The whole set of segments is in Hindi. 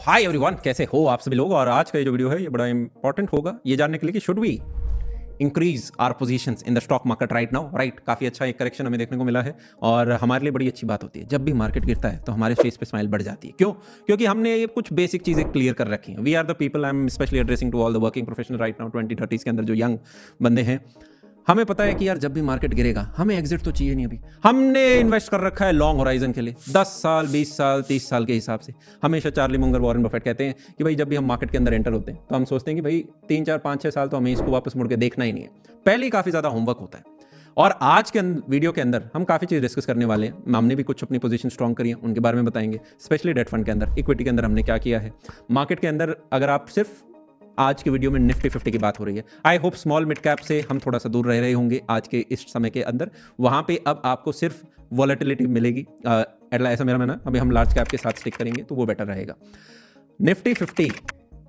हाय एवरीवन, कैसे हो आप सभी लोग। और आज का ये जो वीडियो है ये बड़ा इंपॉर्टेंट होगा ये जानने के लिए कि should we increase our positions in the stock market right now. Right, काफ़ी अच्छा एक करेक्शन हमें देखने को मिला है और हमारे लिए बड़ी अच्छी बात होती है जब भी मार्केट गिरता है तो हमारे फेस पे स्माइल बढ़ जाती है। क्यों? क्योंकि हमने ये कुछ बेसिक चीज़ें क्लियर कर रखी हैं। We are the people, I am specially addressing to all the working professional right now 20-30s के अंदर जो यंग बंदे हैं। हमें पता है कि यार जब भी मार्केट गिरेगा हमें एग्जिट तो चाहिए नहीं। अभी हमने इन्वेस्ट कर रखा है लॉन्ग होराइजन के लिए 10 साल 20 साल 30 साल के हिसाब से। हमेशा चार्ली मुंगर, वॉरेन बफेट कहते हैं कि भाई जब भी हम मार्केट के अंदर एंटर होते हैं तो हम सोचते हैं कि भाई 3 4 5 6 साल तो हमें इसको वापस मुड़ के देखना ही नहीं है। पहले ही काफ़ी ज़्यादा होमवर्क होता है। और आज के वीडियो के अंदर हम काफ़ी चीज़ डिस्कस करने वाले हैं। हमने भी कुछ अपनी पोजीशन स्ट्रॉन्ग करी है, उनके बारे में बताएंगे। स्पेशली डेट फंड के अंदर, इक्विटी के अंदर हमने क्या किया है। मार्केट के अंदर अगर आप सिर्फ आज की वीडियो में निफ्टी 50 की बात हो रही है, I hope small mid cap से हम थोड़ा सा दूर रह रहे होंगे आज के इस समय के अंदर। वहाँ पे अब आपको सिर्फ वॉलेटिलिटी मिलेगी। ऐसा मेरा मानना, अभी हम लार्ज कैप के साथ स्टिक करेंगे तो वो बेटर रहेगा। निफ्टी 50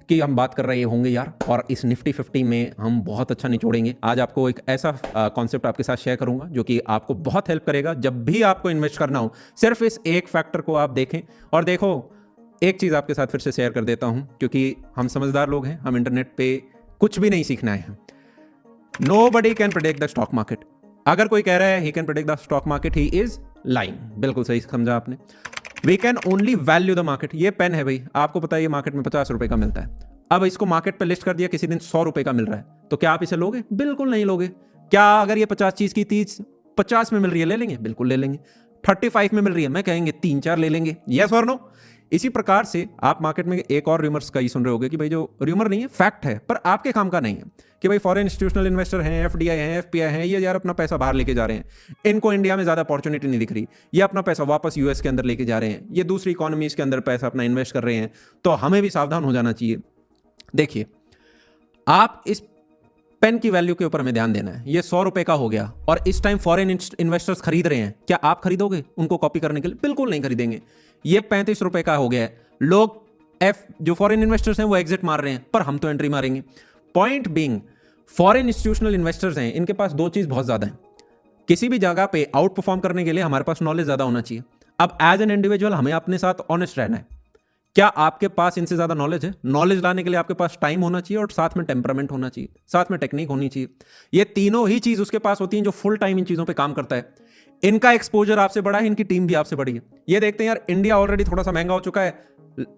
की हम बात कर रहे होंगे यार, और इस निफ्टी 50 में हम बहुत अच्छा निचोड़ेंगे। आज आपको एक ऐसा कॉन्सेप्ट आपके साथ शेयर करूंगा जो कि आपको बहुत हेल्प करेगा जब भी आपको इन्वेस्ट करना हो। सिर्फ इस एक फैक्टर को आप देखें और देखो। एक चीज़ आपके साथ फिर से शेयर कर देता हूं क्योंकि हम समझदार लोग हैं, हम इंटरनेट पे कुछ भी नहीं सीखना है। Nobody can predict the stock market. अगर कोई कह रहा है he can predict the stock market, he is lying. बिल्कुल सही समझा आपने। We can only value the market. ये पेन है भाई, आपको पता है ये मार्केट में 50 रुपए का मिलता है। अब इसको मार्केट पे लिस्ट कर दिया, किसी दिन 100 रुपए का मिल रहा है, तो क्या आप इसे लोगे? बिल्कुल नहीं लोगे। क्या अगर ये 50 चीज की 30 50 में मिल रही है ले लेंगे? बिल्कुल ले लेंगे। 35 में मिल रही है मैं कहेंगे 3-4 ले लेंगे। यस और नो? इसी प्रकार से आप मार्केट में एक और रूमर्स का ही सुन रहे होगे कि भाई जो रूमर नहीं है फैक्ट है, पर आपके काम का नहीं है कि भाई फॉरेन इंस्टीट्यूशनल इन्वेस्टर हैं, एफडीआई हैं, एफपीआई हैं, ये यार अपना पैसा बाहर लेके जा रहे हैं, इनको इंडिया में ज़्यादा अपॉर्चुनिटी नहीं दिख रही, ये अपना पैसा वापस यूएस के अंदर लेके जा रहे हैं, ये दूसरी इकोनॉमीज के अंदर पैसा अपना इन्वेस्ट कर रहे हैं, तो हमें भी सावधान हो जाना चाहिए। देखिए, आप इस पेन की वैल्यू के ऊपर हमें ध्यान देना है। ये 100 रुपए का हो गया और इस टाइम फॉरेन इन्वेस्टर्स खरीद रहे हैं, क्या आप खरीदोगे उनको कॉपी करने के लिए? बिल्कुल नहीं खरीदेंगे। ये 35 रुपए का हो गया है, लोग जो फॉरेन इन्वेस्टर्स हैं वो एग्जिट मार रहे हैं, पर हम तो एंट्री मारेंगे। Point being, foreign institutional investors हैं, इनके पास दो चीज बहुत ज्यादा है। किसी भी जगह पे आउट परफॉर्म करने के लिए हमारे पास नॉलेज ज्यादा होना चाहिए। अब एज एन इंडिविजुअल हमें अपने साथ ऑनेस्ट रहना है। क्या आपके पास इनसे ज्यादा नॉलेज है? नॉलेज लाने के लिए आपके पास टाइम होना चाहिए और साथ में टेम्परामेंट होना चाहिए, साथ में टेक्निक होनी चाहिए। ये तीनों ही चीज उसके पास होती हैं जो फुल टाइम इन चीजों पे काम करता है। इनका एक्सपोजर आपसे बड़ा है, इनकी टीम भी आपसे बड़ी है। ये देखते हैं यार, इंडिया ऑलरेडी थोड़ा सा महंगा हो चुका है,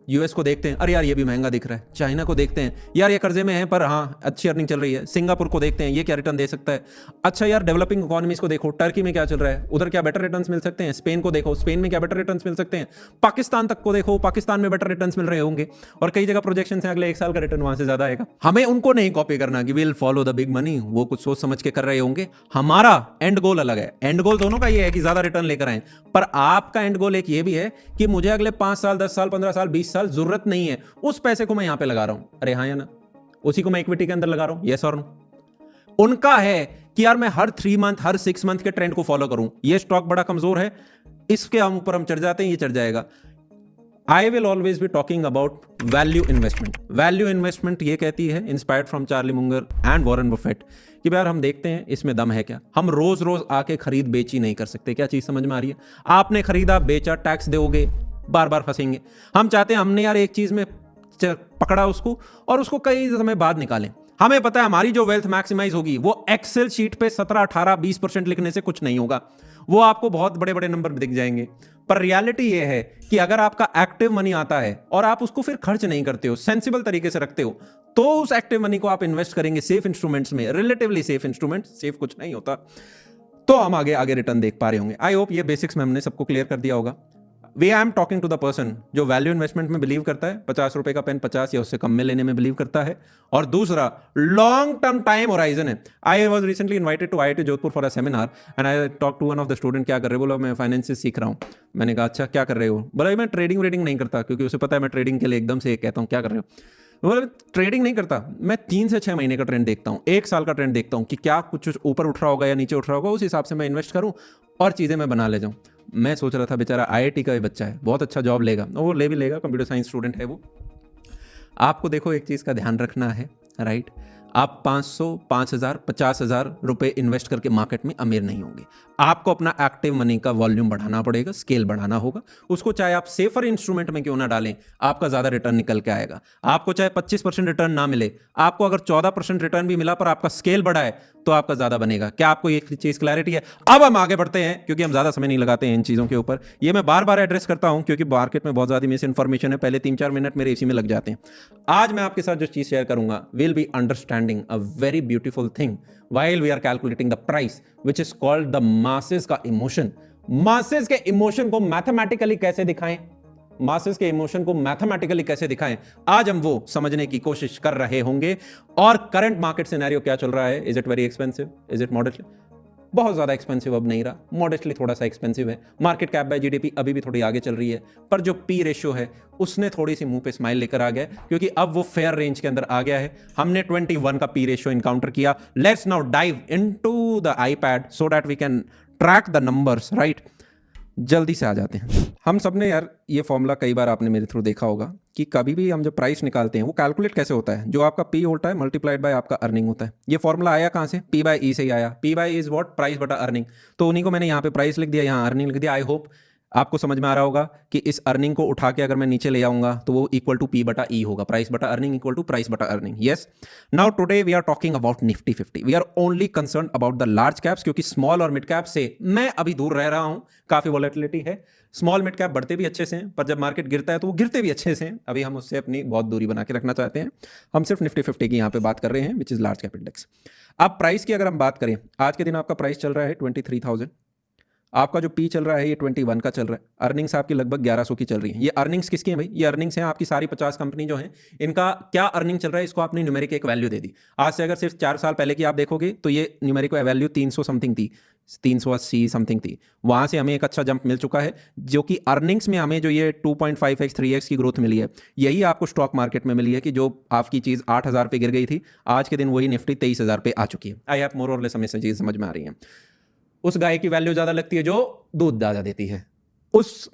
यूएस को देखते हैं, अरे यार ये भी महंगा दिख रहा है। चाइना को देखते हैं, यार ये कर्जे में है पर हाँ अच्छी अर्निंग चल रही है। सिंगापुर को देखते हैं, ये क्या रिटर्न दे सकता है। अच्छा यार, डेवलपिंग इकोनॉमीज को देखो, टर्की में क्या चल रहा है, उधर क्या बेटर रिटर्न्स मिल सकते हैं। स्पेन को देखो, स्पेन में क्या बेटर रिटर्न्स मिल सकते हैं। पाकिस्तान तक को देखो, पाकिस्तान में बेटर रिटर्न्स मिल रहे होंगे और कई जगह प्रोजेक्शन है अगले 1 साल का रिटर्न वहां से ज्यादा आएगा। हमें उनको नहीं कॉपी करना कि will follow the big money, वो कुछ सोच समझ के कर रहे होंगे। हमारा एंड गोल अलग है। एंड गोल दोनों का ये है कि ज्यादा रिटर्न लेकर आए, पर आपका एंड गोल एक ये भी है कि मुझे अगले 5 साल 10 साल 15 साल 20 साल जरूरत नहीं है, उस पैसे को मैं यहां पे लगा रहा हूं। अरे हाँ या ना? उसी को मैं इक्विटी के अंदर लगा रहा हूं। यस और नो? उनका है कि यार मैं हर 3 मंथ हर 6 मंथ के ट्रेंड को फॉलो करूं। ये स्टॉक बड़ा कमजोर है, इसके हम ऊपर हम चढ़ जाते हैं, ये चढ़ जाएगा। I will always be talking about value investment. Value investment ये कहती है, inspired from Charlie Munger and Warren Buffett, कि यार हम देखते हैं इसमें दम है क्या। हम रोज रोज आके खरीद बेची नहीं कर सकते। क्या चीज समझ में आ रही है? आपने खरीदा बेचा, टैक्स दोगे, बार बार फंसेंगे। हम चाहते हैं हमने यार एक चीज में पकड़ा उसको और उसको कई समय बाद निकालें। हमें पता है हमारी जो वेल्थ मैक्सिमाइज होगी वो एक्सेल शीट पे 17 18 20% लिखने से कुछ नहीं होगा। वो आपको बहुत बड़े बड़े नंबर दिख जाएंगे, पर रियलिटी ये है कि अगर आपका एक्टिव मनी आता है और आप उसको फिर खर्च नहीं करते हो, सेंसिबल तरीके से रखते हो, तो उस एक्टिव मनी को आप इन्वेस्ट करेंगे सेफ इंस्ट्रूमेंट्स में, रिलेटिवली सेफ इंस्ट्रूमेंट, सेफ कुछ नहीं होता, तो हम आगे आगे रिटर्न देख पा रहे होंगे। आई होप ये बेसिक्स में हमने सबको क्लियर कर दिया होगा। वे I am talking to the person जो वैल्यू इन्वेस्टमेंट में बिलीव करता है, 50 रुपए का पेन 50 या उससे कम में लेने में बिलीव करता है, और दूसरा लॉन्ग टर्म टाइम होराइजन है। I was recently invited to IIT Jodhpur for a seminar and I talk to one of the student, क्या कर रहे हो? बोला मैं फाइनेंस से सीख रहा हूँ। मैंने कहा अच्छा क्या कर रहे हो? बोला मैं ट्रेडिंग नहीं करता, क्योंकि उसे पता है मैं ट्रेडिंग के लिए एकदम से कहता हूँ क्या कर रहे हो। बोला ट्रेडिंग नहीं करता, मैं 3 से 6 महीने का ट्रेंड देखता हूँ, 1 साल का ट्रेंड देखता हूँ कि क्या कुछ ऊपर उठ रहा होगा या नीचे उठ रहा होगा, उस हिसाब से मैं इन्वेस्ट करूँ और चीज़ें मैं बना ले जाऊँ। मैं सोच रहा था बेचारा IIT का ही बच्चा है, बहुत अच्छा जॉब लेगा, वो ले भी लेगा, कंप्यूटर साइंस स्टूडेंट है वो। आपको देखो एक चीज़ का ध्यान रखना है, राइट? आप 500, 5,000, 50,000 रुपए इन्वेस्ट करके मार्केट में अमीर नहीं होंगे। आपको अपना एक्टिव मनी का वॉल्यूम बढ़ाना पड़ेगा, स्केल बढ़ाना होगा। उसको चाहे आप सेफर इंस्ट्रूमेंट में क्यों ना डालें, आपका ज्यादा रिटर्न निकल के आएगा। आपको चाहे 25% रिटर्न ना मिले, आपको अगर 14% रिटर्न भी मिला पर आपका स्केल बढ़ा है तो आपका ज्यादा बनेगा। क्या आपको ये चीज क्लैरिटी है? अब हम आगे बढ़ते हैं क्योंकि हम ज्यादा समय नहीं लगाते हैं इन चीजों के ऊपर। ये मैं बार बार एड्रेस करता हूं क्योंकि मार्केट में बहुत ज्यादा मिस इन्फॉर्मेशन है। पहले 3-4 मिनट मेरे इसी में लग जाते हैं। आज मैं आपके साथ जो चीज शेयर करूंगा will be understanding a very beautiful thing while we are calculating the price which is called the masses का इमोशन। मासेस के इमोशन को मैथमेटिकली कैसे दिखाएं, मासेस के इमोशन को मैथमेटिकली कैसे दिखाएं, आज हम वो समझने की कोशिश कर रहे होंगे। और करंट मार्केट सिनेरियो क्या चल रहा है? Is it very expensive? Is it moderately? बहुत ज्यादा एक्सपेंसिव अब नहीं रहा, मॉडेस्टली थोड़ा सा एक्सपेंसिव है। मार्केट कैप बाय जीडीपी अभी भी थोड़ी आगे चल रही है, पर जो पी रेशियो है उसने थोड़ी सी मुंह पे स्माइल लेकर आ गया क्योंकि अब वो फेयर रेंज के अंदर आ गया है। हमने 21 का पी रेशियो इनकाउंटर किया। Let's now dive into the iPad so that we can track the numbers, right? जल्दी से आ जाते हैं। हम सब ने यार ये फॉर्मूला कई बार आपने मेरे थ्रू देखा होगा कि कभी भी हम जब प्राइस निकालते हैं वो कैलकुलेट कैसे होता है। जो आपका पी होता है मल्टीप्लाइड बाय आपका अर्निंग होता है। ये फॉर्मूला आया कहाँ से? पी बाय ई से ही आया। P by is what? Price बटा अर्निंग। तो उन्हीं को मैंने यहाँ पे प्राइस लिख दिया, यहाँ अर्निंग लिख दिया। आई होप आपको समझ में आ रहा होगा कि इस अर्निंग को उठा के अगर मैं नीचे ले आऊंगा तो वो इक्वल टू पी बटा ई होगा। प्राइस बटा अर्निंग इक्वल टू प्राइस बटा earning. Yes, now today we are talking about Nifty 50। We are only concern about the large caps क्योंकि स्मॉल और मिड कैप से मैं अभी दूर रह रहा हूं। काफी वॉलेटिलिटी है। स्मॉल मिड कैप बढ़ते भी अच्छे से हैं पर जब मार्केट गिरता है तो वो गिरते भी अच्छे से हैं। अभी हम उससे अपनी बहुत दूरी बना के रखना चाहते हैं। हम सिर्फ निफ्टी 50 की यहाँ पे बात कर रहे हैं which is large cap index. अब प्राइस की अगर हम बात करें, आज के दिन आपका प्राइस चल रहा है 23,000। आपका जो पी चल रहा है ये 21 का चल रहा है। अर्निंग्स आपकी लगभग 1100 की चल रही है। ये अर्निंग्स किसकी हैं भाई? ये अर्निंग्स हैं आपकी सारी 50 कंपनी जो हैं, इनका क्या अर्निंग चल रहा है इसको आपने न्यूमेरिक एक वैल्यू दे दी। आज से अगर सिर्फ 4 साल पहले की आप देखोगे तो ये न्यूमेरिक वैल्यू 300 समथिंग थी, 380 समथिंग थी। वहां से हमें एक अच्छा जंप मिल चुका है जो कि अर्निंग्स में हमें जो ये 2.5x 3x की ग्रोथ मिली है यही आपको स्टॉक मार्केट में मिली है कि जो आपकी चीज 8,000 पे गिर गई थी आज के दिन वही निफ्टी 23,000 पे आ चुकी है। आई हैव मोर और लेस हमें चीज समझ में आ रही है। उस गाय की वैल्यू ज्यादा लगती है जो दूध ज्यादा देती है। उस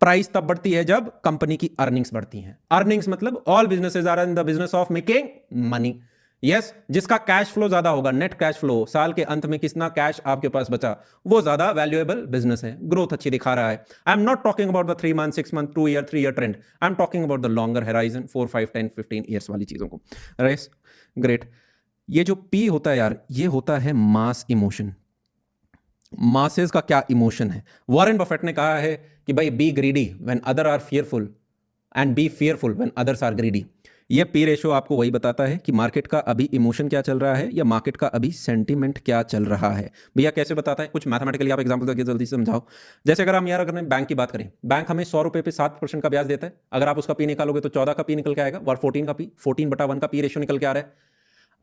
प्राइस तब बढ़ती है जब कंपनी की अर्निंग्स बढ़ती हैं। अर्निंग्स मतलब all businesses are in the business of making money. Yes, जिसका कैश फ्लो ज्यादा होगा, नेट कैश फ्लो, साल के अंत में कितना कैश आपके पास बचा, वो ज्यादा वैल्यूएबल बिजनेस है। ग्रोथ अच्छी दिखा रहा है। I am not talking about the 3 month, 6 month, 2 year, 3 year trend. I am talking about the longer horizon, 4, 5, 10, 15 years वाली चीजों को। Right, great. ये जो पी होता है यार, ये होता है मास इमोशन। मासेस का क्या इमोशन है? वॉरेन बफेट ने कहा है कि भाई be greedy when other are fearful and be fearful when others are greedy. ये पी रेशो आपको वही बताता है कि मार्केट का अभी इमोशन क्या चल रहा है या मार्केट का अभी सेंटीमेंट क्या चल रहा है। भैया कैसे बताता है? कुछ मैथमेटिकली आप एग्जांपल देके जल्दी से समझाओ। जैसे अगर हम यार अगर बैंक की बात करें, बैंक हमें 100 रुपए पे 7% का ब्याज देता है। अगर आप उसका पी निकालोगे तो 14 का पी निकल के आएगा और 14 का पी, 14/1 का पी रेशो निकल के आ रहा है।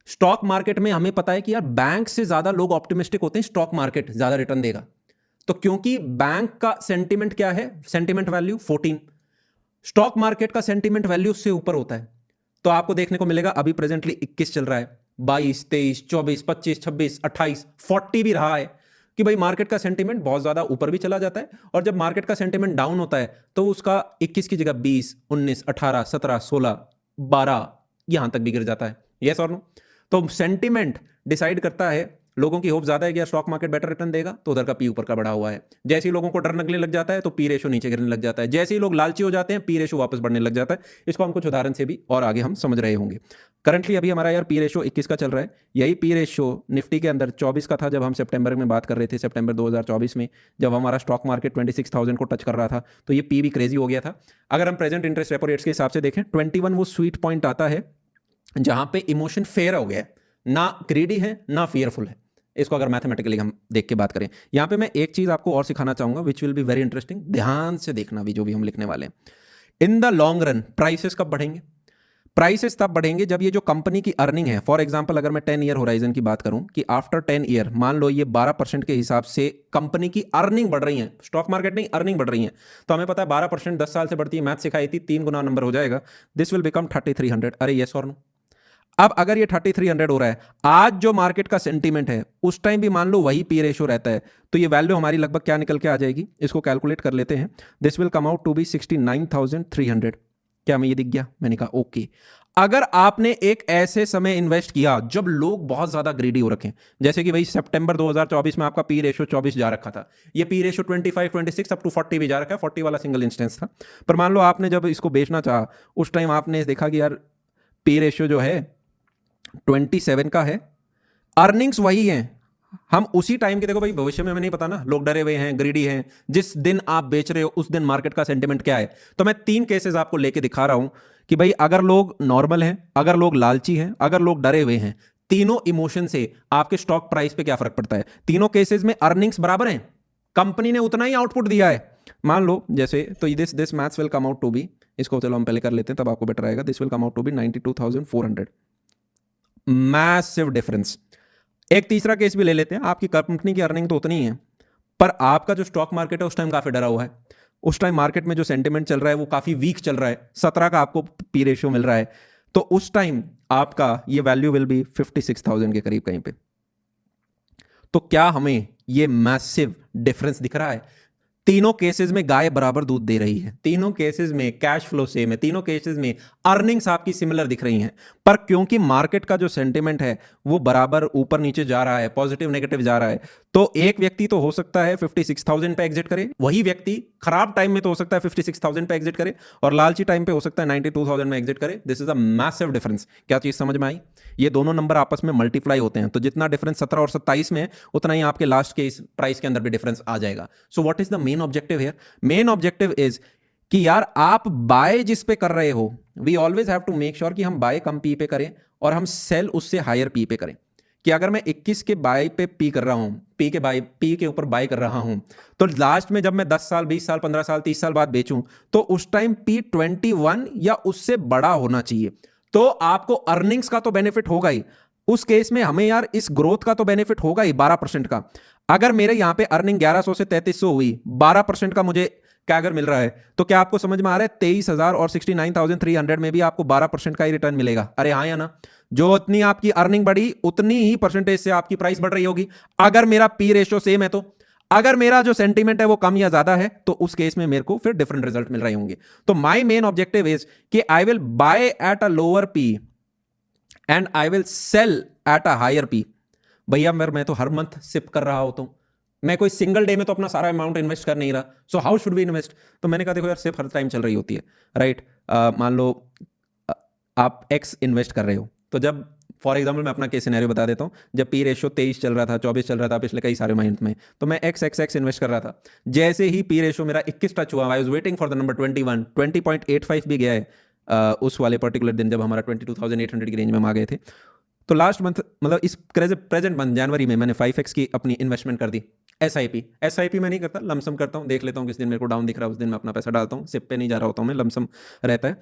स्टॉक मार्केट में हमें पता है कि यार बैंक से ज्यादा लोग ऑप्टिमिस्टिक होते हैं, स्टॉक मार्केट ज्यादा रिटर्न देगा। तो क्योंकि बैंक का सेंटीमेंट क्या है? Sentiment value 14। स्टॉक मार्केट का सेंटीमेंट वैल्यू उससे ऊपर होता है। तो आपको देखने को मिलेगा अभी प्रेजेंटली 21 चल रहा है, 22, 23, 24, 25, 26, 28, 40 भी रहा है कि भाई मार्केट का सेंटीमेंट बहुत ज्यादा ऊपर भी चला जाता है और जब मार्केट का सेंटीमेंट डाउन होता है तो उसका 21 की जगह 20, 19, 18, 17, 16, 12 यहां तक भी गिर जाता है। यस और नो? तो सेंटीमेंट डिसाइड करता है। लोगों की होप ज्यादा है कि स्टॉक मार्केट बेटर रिटर्न देगा तो उधर का पी ऊपर का बढ़ा हुआ है। जैसे ही लोगों को डर लगने लग जाता है तो पी रेशो नीचे गिरने लग जाता है। जैसे ही लोग लालची हो जाते हैं पी रेशो वापस बढ़ने लग जाता है। इसको हम कुछ उदाहरण से भी और आगे हम समझ रहे होंगे। करंटली अभी हमारा यार पी रेशो 21 का चल रहा है। यही पी रेशो निफ्टी के अंदर 24 का था जब हम सितंबर में बात कर रहे थे, सितंबर 2024 में जब हमारा स्टॉक मार्केट 26,000 को टच कर रहा था तो ये पी भी क्रेजी हो गया था। अगर हम प्रेजेंट इंटरेस्ट रेपो रेट्स के हिसाब से देखें 21 वो स्वीट पॉइंट आता है जहां पे इमोशन फेयर हो गया है, ना ग्रीडी है ना फियरफुल है। इसको अगर मैथमेटिकली हम देख के बात करें, यहां पे मैं एक चीज आपको और सिखाना चाहूंगा which will be very interesting. ध्यान से देखना भी जो भी हम लिखने वाले हैं। In the long run prices कब बढ़ेंगे? प्राइसेस तब बढ़ेंगे जब ये जो कंपनी की अर्निंग है, फॉर एग्जांपल अगर मैं 10 ईयर होराइजन की बात करूं कि आफ्टर 10 ईयर मान लो ये 12% के हिसाब से कंपनी की अर्निंग बढ़ रही है, स्टॉक मार्केट नहीं अर्निंग बढ़ रही है, तो हमें पता है 12% 10 साल से बढ़ती है। मैथ सिखाई थी, 3 गुना नंबर हो जाएगा। This will become 3300। अरे यस और नो? अब अगर ये 3300 हो रहा है, आज जो मार्केट का सेंटीमेंट है उस टाइम भी मान लो वही पी रेशो रहता है तो ये वैल्यू हमारी लगभग क्या निकल के आ जाएगी? इसको कैलकुलेट कर लेते हैं। This will come out to be 69,300। क्या हमें ये दिख गया? मैंने कहा ओके। अगर आपने एक ऐसे समय इन्वेस्ट किया जब लोग बहुत ज्यादा ग्रीडी हो रखे हैं, जैसे कि भाई सितंबर 2024 में आपका पी रेशो 24 जा रखा था, ये पी रेशो 25 26 अप टू 40 भी जा रखा है, 40 वाला सिंगल इंस्टेंस था। पर मान लो आपने जब इसको बेचना चाहा, उस टाइम आपने देखा कि यार पी रेशो जो है 27 का है, अर्निंग्स वही हैं, हम उसी टाइम के, देखो भाई भविष्य में हमें नहीं पता ना, लोग डरे हुए हैं, ग्रीडी हैं, जिस दिन आप बेच रहे हो उस दिन मार्केट का सेंटिमेंट क्या है। तो मैं 3 केसेस आपको लेके दिखा रहा हूं कि भाई अगर लोग नॉर्मल हैं, अगर लोग लालची हैं, अगर लोग डरे हुए हैं, तीनों इमोशन से आपके स्टॉक प्राइस पे क्या फर्क पड़ता है। तीनों केसेस में अर्निंग्स बराबर हैं, कंपनी ने उतना ही आउटपुट दिया है। मान लो जैसे, तो this maths will come out to be, इसको चलो हम पहले कर लेते हैं तब आपको बेटर आएगा। This will come out to be 92,400, massive difference. एक तीसरा केस भी ले लेते हैं, आपकी कंपनी की अर्निंग तो उतनी ही है, पर आपका जो स्टॉक मार्केट है उस टाइम काफी डरा हुआ है, उस टाइम मार्केट में जो सेंटिमेंट चल रहा है वो काफी वीक चल रहा है, 17 का आपको पी रेशियो मिल रहा है, तो उस टाइम आपका ये वैल्यू विल बी 56,000 के करीब कहीं पे। तो क्या हमें ये मैसिव डिफरेंस दिख रहा है? तीनों केसेस में गाय बराबर दूध दे रही है, तीनों केसेस में कैश फ्लो सेम है, तीनों केसेस में अर्निंग्स आपकी सिमिलर दिख रही हैं, पर क्योंकि मार्केट का जो सेंटिमेंट है वो बराबर ऊपर नीचे जा रहा है, पॉजिटिव नेगेटिव जा रहा है, तो एक व्यक्ति तो हो सकता है 56,000 पे एग्जिट करे, वही व्यक्ति खराब टाइम में तो हो सकता है 56,000 पे एग्जिट करे, और लालची टाइम पे हो सकता है 92,000 में एग्जिट करे। This is a massive difference. क्या चीज समझ में आई? ये दोनों नंबर आपस में मल्टीप्लाई होते हैं, तो जितना डिफरेंस 17 और 27 में है, उतना ही आपके लास्ट के इस प्राइस के अंदर भी डिफरेंस आ जाएगा। So what is the main objective here? Main objective is कि यार आप बाय जिस पे कर रहे हो, we always have to make sure कि हम बाय कम पी पे करें और हम सेल उससे हायर पी पे करें। कि अगर मैं 21 के बाय पे पी कर रहा हूं, पी के ऊपर बाय कर रहा हूं, तो लास्ट में जब मैं 10 साल 20 साल 15 साल 30 साल बाद बेचूं, तो उस टाइम पी 21 या उससे बड़ा होना चाहिए, तो आपको अर्निंग्स का तो बेनिफिट होगा ही, उस केस में हमें यार इस ग्रोथ का तो बेनिफिट होगा ही 12% का। अगर मेरे यहां पे अर्निंग 1100 से 3300 हुई, 12% का मुझे क्या अगर मिल रहा है, तो क्या आपको समझ में आ रहा है 23,000 और 69,300 में भी आपको 12% का ही रिटर्न मिलेगा? अरे हाँ या ना? जो उतनी आपकी अर्निंग बढ़ी उतनी ही परसेंटेज से आपकी प्राइस बढ़ रही होगी। अगर मेरा पी रेशो सेम है, तो अगर मेरा जो सेंटीमेंट है वो कम या ज्यादा है, तो उस केस में मेरे को फिर डिफरेंट रिजल्ट मिल रहे होंगे। तो माय मेन ऑब्जेक्टिव इज कि I will buy at a lower P and I will sell at a higher P. भैया मैं तो हर मंथ सिप कर रहा होता हूं, मैं कोई सिंगल डे में तो अपना सारा अमाउंट इन्वेस्ट कर नहीं रहा, so how should we invest? तो मैंने कहा देखो यार, सिप हर टाइम चल रही होती है, राइट? मान लो आप एक्स इन्वेस्ट कर रहे हो, तो जब फॉर एग्जाम्पल मैं अपना केस सिनेरियो बता देता हूँ, जब पी रेशो 23 चल रहा था, 24 चल रहा था पिछले कई सारे महीने में, तो मैं एक्स एक्स एक्स इन्वेस्ट कर रहा था। जैसे ही पी रेशो मेरा 21 टच हुआ, I was waiting for the number 21, 20.85 भी गया है उस वाले पर्टिकुलर दिन जब हमारा 22,800 की रेंज में हम आ गए थे। तो लास्ट मंथ, मतलब इस प्रेजेंट मंथ जनवरी में मैंने 5x की अपनी इन्वेस्टमेंट कर दी। एसआईपी मैं नहीं करता, लमसम करता हूँ, देख लेता हूँ किस दिन मेरे को डाउन दिख रहा है उस दिन मैं अपना पैसा डालता हूँ, सिप पे नहीं जा रहा होता हूँ मैं, लमसम रहता है।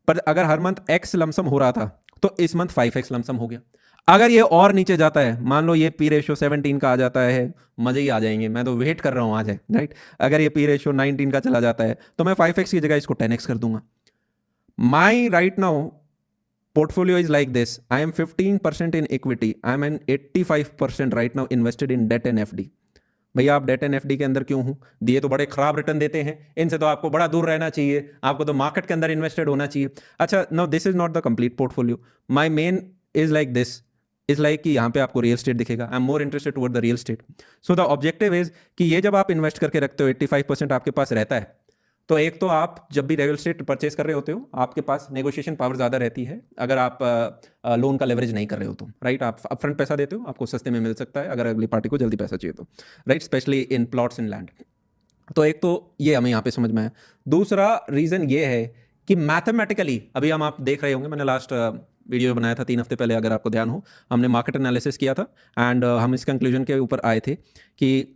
पर अगर हर मंथ एक्स लमसम हो रहा था, तो इस मंथ 5x लमसम हो गया। अगर ये और नीचे जाता है, मान लो ये पी रेशो 17 का आ जाता है, मजे ही आ जाएंगे, मैं तो वेट कर रहा हूँ आ जाए, राइट? अगर ये पी रेशो 19 का चला जाता है, तो मैं 5x की जगह इसको 10x कर दूंगा। My right now portfolio is like this. I am 15% in equity. I am an 85% right now invested in debt and FD. भैया आप डेट एंड एफडी के अंदर क्यों हूं? दिए तो बड़े खराब रिटर्न देते हैं, इनसे तो आपको बड़ा दूर रहना चाहिए, आपको तो मार्केट के अंदर इन्वेस्टेड होना चाहिए। अच्छा, no this is not the complete portfolio. My main is like this, is like कि यहाँ पे आपको रियल स्टेट दिखेगा। I am more interested toward the real estate. So the objective is कि ये जब आप इन्वेस्ट करके रखते हो, 85% आपके पास रहता है, तो एक तो आप जब भी रियल एस्टेट परचेस कर रहे होते हो, आपके पास नेगोशिएशन पावर ज़्यादा रहती है अगर आप लोन का लेवरेज नहीं कर रहे हो तो, राइट? आप अपफ्रंट पैसा देते हो, आपको सस्ते में मिल सकता है अगर अगली पार्टी को जल्दी पैसा चाहिए तो, right? Specially in plots in land. तो एक तो ये हमें यहाँ पे समझ में आया। दूसरा रीज़न ये है कि मैथमेटिकली, अभी हम आप देख रहे होंगे, मैंने लास्ट वीडियो बनाया था 3 हफ्ते पहले, अगर आपको ध्यान हो, हमने मार्केट एनालिसिस किया था एंड हम इस कंक्लूजन के ऊपर आए थे कि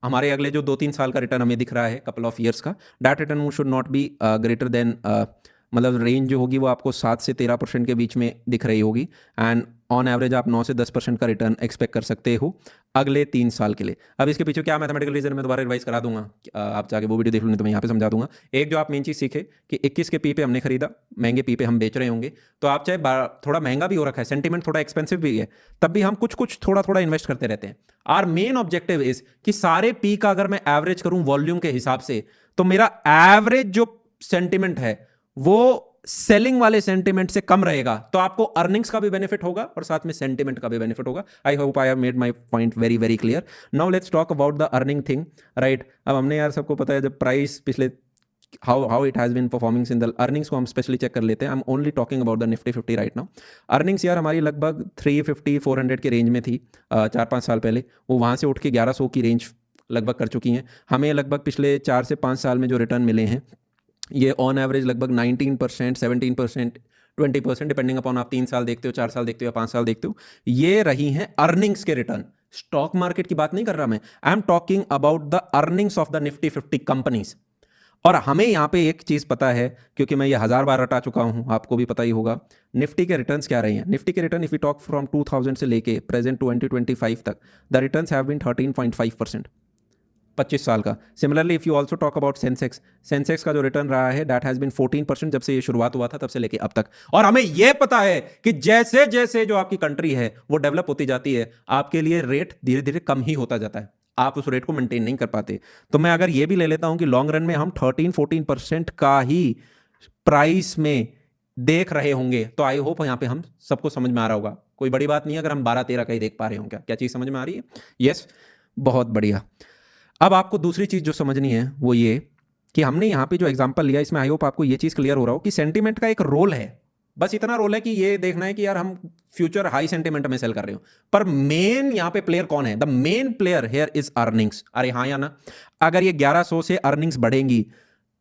हमारे अगले जो 2-3 साल का रिटर्न हमें दिख रहा है, कपल ऑफ ईयर्स का, that return should not be greater than, मतलब रेंज जो होगी वो आपको 7 से 13% के बीच में दिख रही होगी, एंड ऑन एवरेज आप 9 से 10% का रिटर्न एक्सपेक्ट कर सकते हो अगले 3 साल के लिए। अब इसके पीछे क्या मैथमेटिकल रीजन मैं दोबारा रिवाइज करा दूंगा, आप जाके वो वीडियो देख लो, नहीं तो मैं यहाँ पे समझा दूंगा। एक जो आप मेन चीज़ सीखे कि 21 के पी पे हमने खरीदा, महंगे पी पे हम बेच रहे होंगे, तो आप चाहे थोड़ा महंगा भी हो रखा है, सेंटीमेंट थोड़ा एक्सपेंसिव भी है, तब भी हम कुछ थोड़ा थोड़ा इन्वेस्ट करते रहते हैं। आर मेन ऑब्जेक्टिव इज कि सारे पी का अगर मैं एवरेज करूं वॉल्यूम के हिसाब से, तो मेरा एवरेज जो सेंटिमेंट है वो सेलिंग वाले सेंटिमेंट से कम रहेगा तो आपको अर्निंग्स का भी बेनिफिट होगा और साथ में सेंटिमेंट का भी बेनिफिट होगा। I hope I have made my point very very clear. Now let's talk about the earning thing, right. अब हमने यार सबको पता है जब प्राइस पिछले how it has been performing in the earnings को हम स्पेशली चेक कर लेते हैं। I am only talking about the Nifty 50 right now. Earnings यार हमारी लगभग 350-400 के रेंज में थी 4-5 साल पहले, वो वहाँ से उठ के 1100 की रेंज लगभग कर चुकी हैं। हमें लगभग पिछले 4 से 5 साल में जो रिटर्न मिले हैं ये ऑन एवरेज लगभग 19%, 17%, 20% डिपेंडिंग अपॉन आप 3 साल देखते हो, 4 साल देखते हो या 5 साल देखते हो, ये रही हैं अर्निंग्स के रिटर्न। स्टॉक मार्केट की बात नहीं कर रहा मैं, आई am talking about the earnings of the Nifty 50 companies. और हमें यहाँ पे एक चीज़ पता है, क्योंकि मैं ये 1000 बार रटा चुका हूँ, आपको भी पता ही होगा निफ्टी के रिटर्न्स क्या रहे हैं। निफ्टी के return if you talk from 2000 से लेके प्रेजेंट 2025 तक, द रिटर्न्स हैव बीन 13.5%, 25 साल का। Similarly if you also talk about Sensex का जो रिटर्न रहा है दैट हैज बीन 14% जब से ये शुरुआत हुआ था तब से लेके अब तक। और हमें यह पता है कि जैसे जैसे जो आपकी कंट्री है वो डेवलप होती जाती है, आपके लिए रेट धीरे धीरे कम ही होता जाता है, आप उस रेट को मेंटेन नहीं कर पाते। तो मैं अगर ये भी ले लेता हूं कि लॉन्ग रन में हम 13-14% का ही प्राइस में देख रहे होंगे, तो आई होप यहां पे हम सबको समझ में आ रहा होगा। कोई बड़ी बात नहीं है अगर हम 12-13 का ही देख पा रहे हों। क्या चीज समझ में आ रही है? यस, बहुत बढ़िया। अब आपको दूसरी चीज जो समझनी है वो ये कि हमने यहां पे जो एग्जांपल लिया इसमें आई होप आपको ये चीज क्लियर हो रहा हो कि सेंटीमेंट का एक रोल है। बस इतना रोल है कि ये देखना है कि यार हम फ्यूचर हाई सेंटीमेंट में सेल कर रहे हो, पर मेन यहां पे प्लेयर कौन है? The main player here is earnings. अरे हाँ या ना? अगर ये 1100 से अर्निंग्स बढ़ेंगी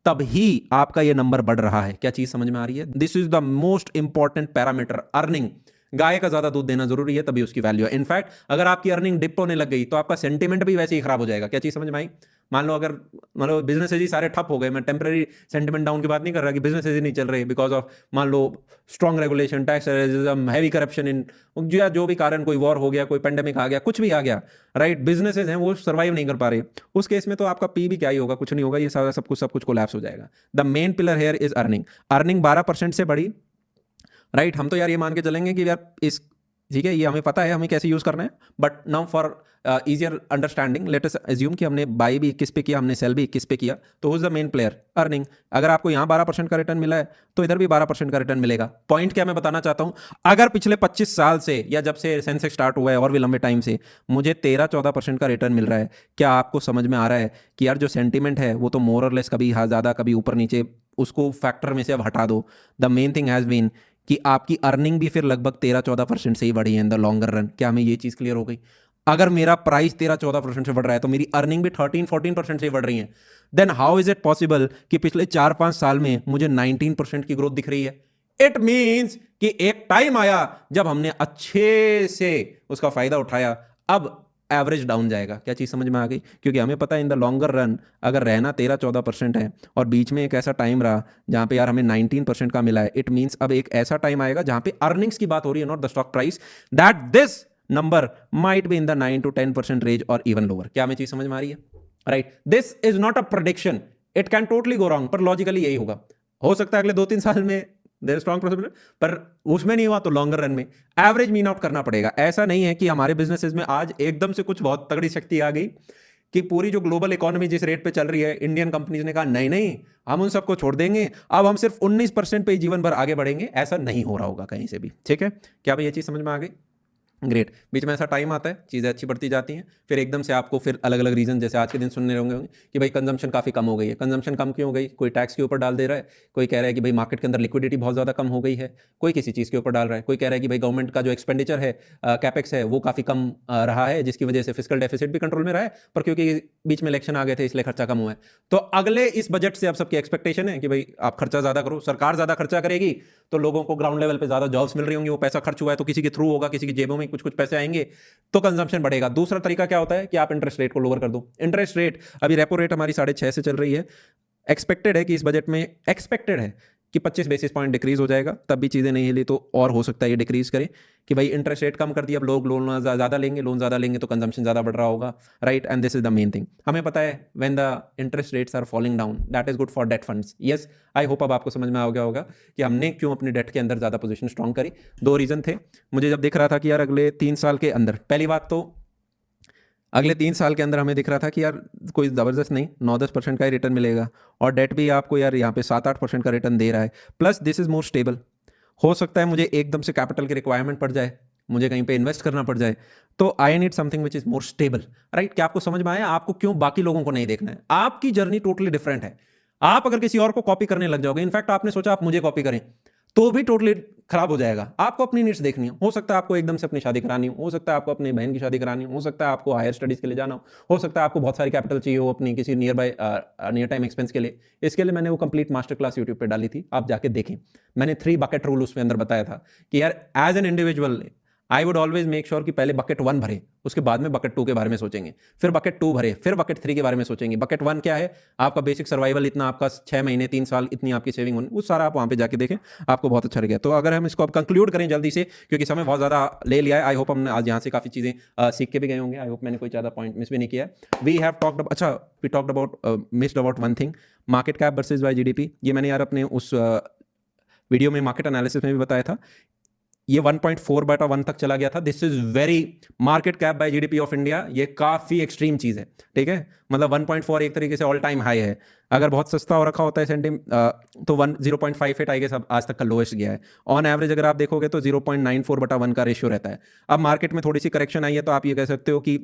तब ही आपका ये नंबर बढ़ रहा है। क्या चीज समझ में आ रही है? This is the most important parameter, earning. गाय का ज्यादा दूध देना जरूरी है तभी उसकी वैल्यू है। इनफैक्ट अगर आपकी अर्निंग डिप होने लग गई तो आपका सेंटीमेंट भी वैसे ही खराब हो जाएगा। क्या चीज समझ में आई? मान लो बिजनेसेस ही सारे ठप हो गए, मैं टेम्पररी सेंटीमेंट डाउन की बात नहीं कर रहा कि बिजनेसेस ही नहीं चल रहे बिकॉज ऑफ मान लो strong regulation, tax terrorism, heavy corruption, इन जो भी कारण, कोई वॉर हो गया, कोई पेंडेमिक आ गया, कुछ भी आ गया, राइट, बिजनेसेस हैं वो सर्वाइव नहीं कर पा रहे, उस केस में तो आपका पी भी क्या ही होगा, कुछ नहीं होगा, ये सारा सब कुछ कोलैप्स हो जाएगा। The main pillar here is earning. Earning 12% से बढ़ी, राइट। हम तो यार ये मान के चलेंगे कि यार इस, ठीक है, ये हमें पता है हमें कैसे यूज करना है, but now for easier understanding let us assume कि हमने बाई भी 21 पे किया, हमने सेल भी 21 पे किया, तो who is the main player? Earning. अगर आपको यहाँ 12% का रिटर्न मिला है तो इधर भी 12% का रिटर्न मिलेगा। पॉइंट क्या मैं बताना चाहता हूँ, अगर पिछले 25 साल से या जब से सेंसेक्स स्टार्ट हुआ है और भी लंबे टाइम से मुझे 13-14% का रिटर्न मिल रहा है, क्या आपको समझ में आ रहा है कि यार जो सेंटीमेंट है वो तो मोर और लेस कभी ज़्यादा कभी ऊपर नीचे, उसको फैक्टर में से अब हटा दो। The main thing has been कि आपकी अर्निंग भी फिर लगभग 13-14% से ही बढ़ी है इन द लॉन्गर रन। क्या हमें ये चीज़ क्लियर हो गई? अगर मेरा प्राइस 13-14% से बढ़ रहा है तो मेरी अर्निंग भी 13-14% से बढ़ रही है। Then how is it possible कि पिछले 4-5 साल में मुझे 19% की ग्रोथ दिख रही है? इट मीन्स कि एक टाइम आया जब हमने अच्छे से उसका फायदा उठाया, अब एवरेज डाउन जाएगा। क्या चीज़ समझ में आ गई? क्योंकि हमें पता है इन द लॉन्गर रन अगर रहना 13-14% है और बीच में एक ऐसा टाइम रहा जहाँ पे यार हमें 19% का मिला है, इट मीन्स अब एक ऐसा टाइम आएगा जहाँ पे अर्निंग्स की बात हो रही है, not the stock price, that this number might be in the 9-10% range और इवन लोअर। क्या हमें चीज़ समझ में आ रही है? Right, this is not a prediction, it can totally go wrong, पर लॉजिकली यही होगा। हो सकता है अगले 2-3 साल में देयर स्ट्रॉन्ग पॉसिबिलिटी, पर उसमें नहीं हुआ तो लॉन्गर रन में एवरेज मीन आउट करना पड़ेगा। ऐसा नहीं है कि हमारे बिजनेसेस में आज एकदम से कुछ बहुत तगड़ी शक्ति आ गई कि पूरी जो ग्लोबल इकोनॉमी जिस रेट पे चल रही है, इंडियन कंपनीज ने कहा नहीं नहीं हम उन सबको छोड़ देंगे, अब हम सिर्फ 19% पे ही जीवन भर आगे बढ़ेंगे। ऐसा नहीं हो रहा होगा कहीं से भी। ठीक है, क्या भाई ये चीज़ समझ में आ गई? ग्रेट। बीच में ऐसा टाइम आता है चीज़ें अच्छी बढ़ती जाती हैं, फिर एकदम से आपको फिर अलग अलग रीज़न, जैसे आज के दिन सुनने होंगे कि भाई कंजम्पशन काफ़ी कम हो गई है। कंजम्पशन कम क्यों हो गई? कोई टैक्स के ऊपर डाल दे रहा है, कोई कह रहा है कि भाई मार्केट के अंदर लिक्विडिटी बहुत ज़्यादा कम हो गई है, कोई किसी चीज़ के ऊपर डाल रहा है, कोई कह रहा है कि भाई गवर्नमेंट का जो एक्सपेंडिचर है, कैपेक्स है, वो काफ़ी कम रहा है जिसकी वजह से फिजिकल डेफिसिट भी कंट्रोल में रहा है, पर क्योंकि बीच में इलेक्शन आ गए थे इसलिए खर्चा कम हुआ है। तो अगले इस बजट से अब सबकी एक्सपेक्टेशन है कि भाई आप खर्चा ज़्यादा करो, सरकार ज़्यादा खर्चा करेगी तो लोगों को ग्राउंड लेवल पे ज़्यादा जॉब्स मिल रही होंगी, वो पैसा खर्च हुआ है तो किसी के थ्रू होगा, किसी की जेबों में कुछ कुछ पैसे आएंगे तो कंजम्पशन बढ़ेगा। दूसरा तरीका क्या होता है कि आप इंटरेस्ट रेट को लोअर कर दो। इंटरेस्ट रेट, अभी रेपो रेट हमारी 6.5 से चल रही है, एक्सपेक्टेड है कि इस बजट में एक्सपेक्टेड है कि 25 बेसिस पॉइंट डिक्रीज हो जाएगा, तब भी चीज़ें नहीं हिली तो और हो सकता है ये डिक्रीज करे कि भाई इंटरेस्ट रेट कम कर दिया, अब लोग लोन ज़्यादा लेंगे, लोन ज़्यादा लेंगे तो कंजम्पशन ज़्यादा बढ़ रहा होगा, right. And this is the main thing. हमें पता है when the interest rates are falling down that is good for debt funds. Yes, I hope अब आपको समझ में आ गया होगा कि हमने क्यों अपने डेट के अंदर ज़्यादा पोजीशन स्ट्रॉन्ग करी। 2 रीज़न थे मुझे जब दिख रहा था कि यार अगले 3 साल के अंदर, पहली बात तो अगले 3 साल के अंदर हमें दिख रहा था कि यार कोई ज़बरदस्त नहीं, 9-10% का ही रिटर्न मिलेगा, और डेट भी आपको यार यहाँ पे 7-8% का रिटर्न दे रहा है, plus this is more stable. हो सकता है मुझे एकदम से कैपिटल की रिक्वायरमेंट पड़ जाए, मुझे कहीं पे इन्वेस्ट करना पड़ जाए, तो I need something which is more stable, right. क्या आपको समझ में आया? आपको क्यों बाकी लोगों को नहीं देखना है? आपकी जर्नी टोटली डिफरेंट है। आप अगर किसी और को कॉपी करने लग जाओगे, इनफैक्ट आपने सोचा आप मुझे कॉपी करें, तो भी टोटली खराब हो जाएगा। आपको अपनी नीड्स देखनी है। हो सकता है आपको एकदम से अपनी शादी करानी हो सकता है आपको अपनी बहन की शादी करानी हो सकता है आपको हायर स्टडीज के लिए जाना हो सकता है आपको बहुत सारी कैपिटल चाहिए हो अपनी किसी नियर टाइम एक्सपेंस के लिए। इसके लिए मैंने वो कंप्लीट मास्टर क्लास यूट्यूब पे डाली थी, आप जाके देखें। मैंने 3 बकेट रूल उसमें अंदर बताया था कि यार as an individual I would always make sure कि पहले बकेट 1 भरे, उसके बाद में बकेट 2 के बारे में सोचेंगे, फिर बकेट 2 भरे, फिर बकेट 3 के बारे में सोचेंगे। बकेट 1 क्या है? आपका बेसिक सर्वाइवल, इतना आपका 6 महीने 3 साल इतनी आपकी सेविंग होनी, वो सारा आप वहाँ पे जाके देखें, आपको बहुत अच्छा लगेगा। तो अगर हम इसको अब कंक्लूड करें जल्दी से, क्योंकि समय बहुत ज़्यादा ले लिया है, आई होप हमने आज यहाँ से काफ़ी चीज़ें सीख के भी गए होंगे। आई होप मैंने कोई ज़्यादा पॉइंट मिस भी नहीं किया है। वी हैव टॉक्ड, अच्छा we talked about missed about one thing, market cap versus Y GDP। ये मैंने यार अपने उस वीडियो में मार्केट एनालिसिस में भी बताया था। ये 1.4/1 तक चला गया था। This is very market cap by GDP of India, ये काफ़ी एक्सट्रीम चीज़ है, ठीक है। मतलब 1.4 एक तरीके से ऑल टाइम हाई है। अगर बहुत सस्ता हो रखा होता है सेंटिम तो 0.58 आई गेस आज तक का लोएस्ट गया है। ऑन एवरेज अगर आप देखोगे तो 0.94/1 का रेशियो रहता है। अब मार्केट में थोड़ी सी करेक्शन आई है, तो आप ये कह सकते हो कि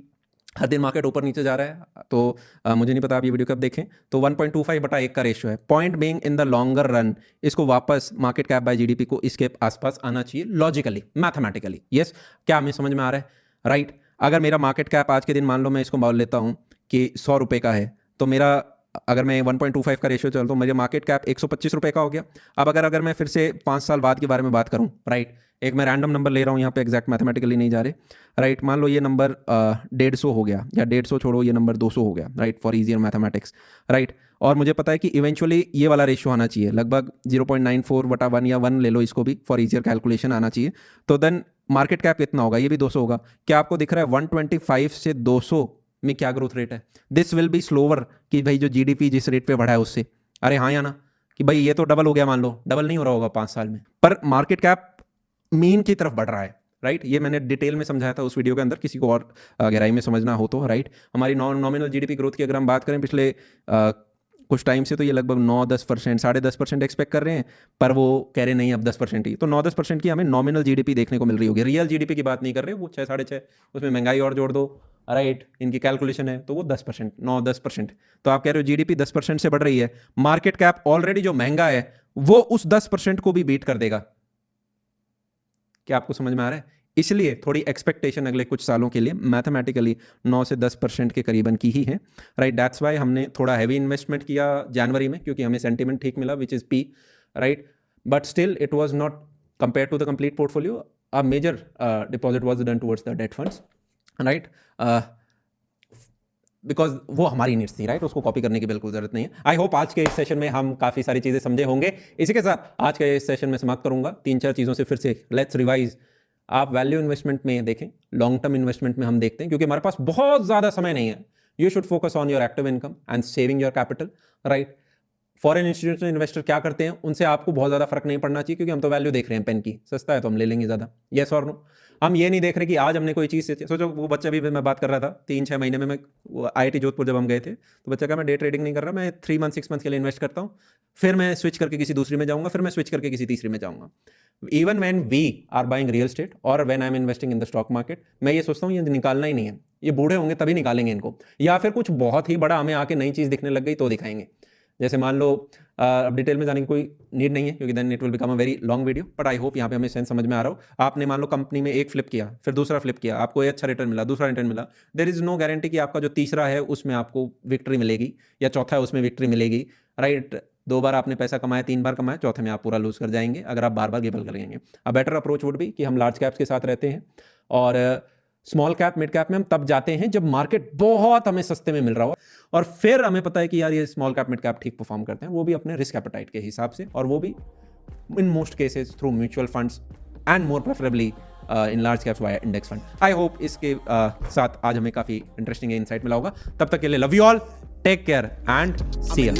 हर दिन मार्केट ऊपर नीचे जा रहा है, तो मुझे नहीं पता आप ये वीडियो कब देखें। तो 1.25/1 का रेशियो है। Point being in the longer run इसको वापस मार्केट कैप बाय GDP को इसके आसपास आना चाहिए लॉजिकली, मैथमेटिकली। यस, क्या हमें समझ में आ रहा है? राइट। अगर मेरा मार्केट कैप आज के दिन मान लो मैं इसको मान लेता हूँ कि 100 रुपये का है, तो मेरा अगर मैं 1.25 का रेशियो चलता हूँ, मेरे मार्केट कैप 125 रुपये का हो गया। अब अगर मैं फिर से 5 साल बाद के बारे में बात करूँ, राइट, एक मैं रैंडम नंबर ले रहा हूँ यहाँ पे, एग्जैक्ट मैथमेटिकली नहीं जा रहे, राइट। मान लो ये नंबर 150 हो गया, या 150 छोड़ो ये नंबर 200 हो गया, right, for easier mathematics, right. और मुझे पता है कि इवेंचुअली ये वाला रेशियो आना चाहिए, लगभग 0.94/1 या 1 ले लो इसको भी, फॉर इजियर कैलकुलेशन आना चाहिए। तो देन मार्केट कैप कितना होगा? ये भी 200 होगा। क्या आपको दिख रहा है 125 से 200 में क्या ग्रोथ रेट है? दिस विल बी स्लोवर कि भाई जो GDP जिस रेट पे बढ़ा है उससे, अरे हाँ या ना, कि भाई ये तो डबल हो गया, मान लो डबल नहीं हो रहा होगा 5 साल में, पर मार्केट कैप मीन की तरफ बढ़ रहा है, राइट। ये मैंने डिटेल में समझाया था उस वीडियो के अंदर, किसी को और गहराई में समझना हो तो, राइट। हमारी नॉमिनल GDP ग्रोथ की अगर हम बात करें पिछले कुछ टाइम से, तो ये लगभग 9-10%, 10.5% एक्सपेक्ट कर रहे हैं, पर वो कह रहे नहीं अब 10% ही। तो 9-10% की हमें नॉमिनल GDP देखने को मिल रही होगी, रियल GDP की बात नहीं कर रहे, वो 6-6.5, उसमें महंगाई और जोड़ दो, राइट, इनकी कैलकुलेशन है, तो वो 10%, 9-10%। तो आप कह रहे हो GDP 10% से बढ़ रही है, मार्केट कैप ऑलरेडी जो महंगा है वो उस 10% को भी बीट कर देगा। क्या आपको समझ में आ रहा है? इसलिए थोड़ी एक्सपेक्टेशन अगले कुछ सालों के लिए मैथमेटिकली 9 से 10% के करीबन की ही है, राइट। दैट्स वाई हमने थोड़ा हैवी इन्वेस्टमेंट किया जनवरी में, क्योंकि हमें सेंटीमेंट ठीक मिला, which is P, right. But still it was not compare to the complete portfolio, a major deposit was done towards the debt funds, right, because वो हमारी नीड्स थी, राइट। उसको कॉपी करने की बिल्कुल जरूरत नहीं है। आई होप आज के इस सेशन में हम काफ़ी सारी चीज़ें समझे होंगे। इसी के साथ आज के इस सेशन में समाप्त करूंगा। 3-4 चीज़ों से फिर से लेट्स रिवाइज। आप वैल्यू इन्वेस्टमेंट में देखें, लॉन्ग टर्म इन्वेस्टमेंट में हम देखते हैं, क्योंकि हमारे पास बहुत ज़्यादा समय नहीं है। You should focus on your active income and saving your capital, right. Foreign institutional investor क्या करते हैं, उनसे आपको बहुत ज़्यादा फर्क नहीं पड़ना चाहिए, क्योंकि हम तो वैल्यू देख रहे हैं पेन की, सस्ता है तो हम ले लेंगे ज़्यादा, येस और नो। हम ये नहीं देख रहे कि आज हमने कोई चीज़, सोचो वो बच्चा भी मैं बात कर रहा था 3-6 महीने में, मैं IIT जोधपुर जब हम गए थे, तो बच्चा कहा मैं डे ट्रेडिंग नहीं कर रहा, मैं 3 मंथ 6 मंथ के लिए इन्वेस्ट करता हूँ, फिर मैं स्विच करके किसी दूसरी में जाऊँगा, फिर मैं स्विच करके किसी तीसरी में जाऊँगा। Even when we are buying real estate और when I am investing in the stock market, मैं ये सोचता हूँ ये निकालना ही नहीं है, ये बूढ़े होंगे तभी निकालेंगे इनको, या फिर कुछ बहुत ही बड़ा हमें आके नई चीज़ दिखने लग गई तो दिखाएंगे। जैसे मान लो अब डिटेल में जाने की कोई नीड नहीं है, क्योंकि then it will become a very long video, but I hope यहाँ पे हमें सेंस समझ में आ रहा हो। आपने मान लो कंपनी में एक फ्लिप किया, फिर दूसरा फ्लिप किया, आपको एक अच्छा रिटर्न मिला, दूसरा रिटर्न मिला, देयर इज नो गारंटी कि आपका जो तीसरा है उसमें आपको विक्ट्री मिलेगी, या चौथा है उसमें विक्ट्री मिलेगी, राइट। 2 बार आपने पैसा कमाया, 3 बार कमाया, चौथे में आप पूरा लूज कर जाएंगे अगर आप बार बार गिबल करेंगे। A better approach would be कि हम लार्ज कैप्स के साथ रहते हैं, और स्मॉल कैप मिड कैप में हम तब जाते हैं जब मार्केट बहुत हमें सस्ते में मिल रहा हो, और फिर हमें पता है कि यार ये स्मॉल कैप मिड कैप ठीक परफॉर्म करते हैं, वो भी अपने रिस्क एपेटाइट के हिसाब से, और वो भी in most cases through mutual funds and more preferably in large caps via index fund. I hope इसके साथ आज हमें काफ़ी इंटरेस्टिंग इंसाइट मिला होगा। तब तक के लिए love you all, take care and see you.